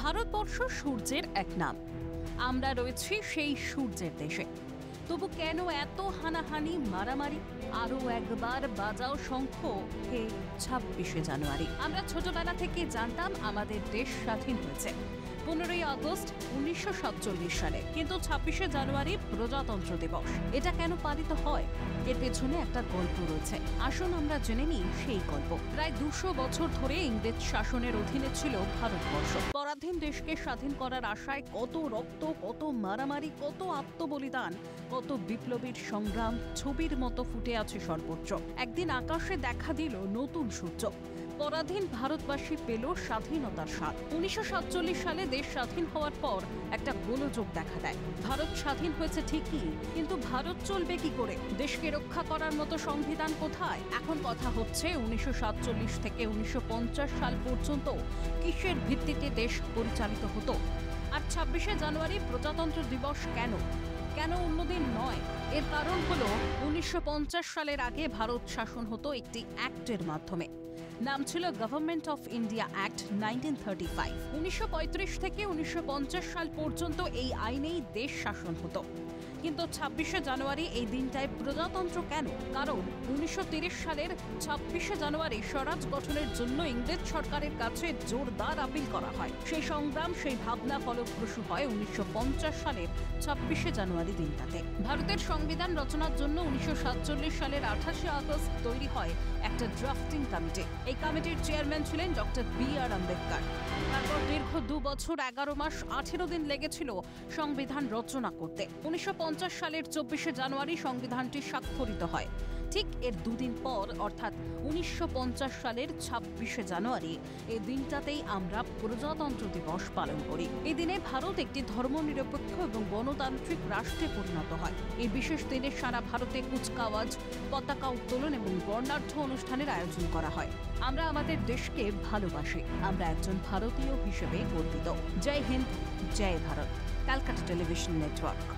ভারতবর্ষ সূর্যের এক নাম। আমরা রয়েছি সেই সূর্যের দেশে। তবু কেন এত হানাহানি, মারামারি? আরো একবার বাজাও শঙ্খ, হে 26শে জানুয়ারি। আমরা ছোটবেলা থেকে জানতাম আমাদের দেশ স্বাধীন হয়েছে 15ই আগস্ট 1947 সালে, কিন্তু 26শে জানুয়ারি প্রজাতন্ত্র দিবস। এটা কেন পালিত হয়? এর পেছনে একটা গল্প রয়েছে। আসুন আমরা জেনে নিই সেই গল্প। প্রায় 200 বছর ধরে ইংরেজ শাসনের অধীনে ছিল ভারতবর্ষ। পরাধীন দেশকে স্বাধীন করার আশায় কত রক্ত, কত মারামারি, কত আত্মবলিদান, কত বিপ্লবীর সংগ্রাম ছবির মতো ফুটে আছে সর্বোচ্চ। একদিন আকাশে দেখা দিল নতুন সূর্য। পরাধীন ভারতবাসী পেল স্বাধীনতার স্বাদ। 1947 সালে দেশ স্বাধীন হওয়ার পর একটা গোলযোগ দেখা দেয়। ভারত স্বাধীন হয়েছে ঠিকই, কিন্তু ভারত চলবে কি করে? দেশকে রক্ষা করার মতো সংবিধান কোথায়? এখন কথা হচ্ছে 1947 থেকে 1950 সাল পর্যন্ত কিসের ভিত্তিতে দেশ পরিচালিত হতো? আর 26শে জানুয়ারি প্রজাতন্ত্র দিবস কেন? কেন অন্যদিন নয়? এর কারণ হলো 1950 সালের আগে ভারত শাসন হতো একটি অ্যাক্টের মাধ্যমে। নাম ছিল গভর্নমেন্ট অফ ইন্ডিয়া অ্যাক্ট 1935। 1935 থেকে 1950 সাল পর্যন্ত এই আইনেই দেশ শাসন হতো। কিন্তু 26শে জানুয়ারি এই দিনটায় প্রজাতন্ত্র কেন? কারণ 1930 সালের 26শে জানুয়ারি স্বরাজ গঠনের জন্য ইংরেজ সরকারের কাছে জোরদার আপিল করা হয়। সেই সংগ্রাম, সেই ভাবনা ফলপ্রসূ হয় 1950 সালের 26শে জানুয়ারি দিনটাতে। ভারতের সংবিধান রচনার জন্য 1947 সালের 28শে আগস্ট তৈরি হয় একটা ড্রাফটিং কমিটি। এই কমিটির চেয়ারম্যান ছিলেন ডক্টর বি.আর. আম্বেদকর। তারপর দীর্ঘ 2 বছর 11 মাস 18 দিন লেগেছিল সংবিধান রচনা করতে। 1950 সালের 24শে জানুয়ারি সংবিধানটি স্বাক্ষরিত হয়। ঠিক এর 2 দিন পর, অর্থাৎ 1950 সালের 26শে জানুয়ারি, এই দিনটাতেই আমরা প্রজাতন্ত্র দিবস পালন করি। এই দিনে ভারত একটি ধর্মনিরপেক্ষ এবং গণতান্ত্রিক রাষ্ট্রে পরিণত হয়। এই বিশেষ দিনে সারা ভারতে কুচকাওয়াজ, পতাকা উত্তোলন এবং বর্ণাঢ্য অনুষ্ঠানের আয়োজন করা হয়। আমরা আমাদের দেশকে ভালোবাসি। আমরা একজন ভারতীয় হিসেবে গর্বিত। জয় হিন্দ, জয় ভারত। Calcutta television network.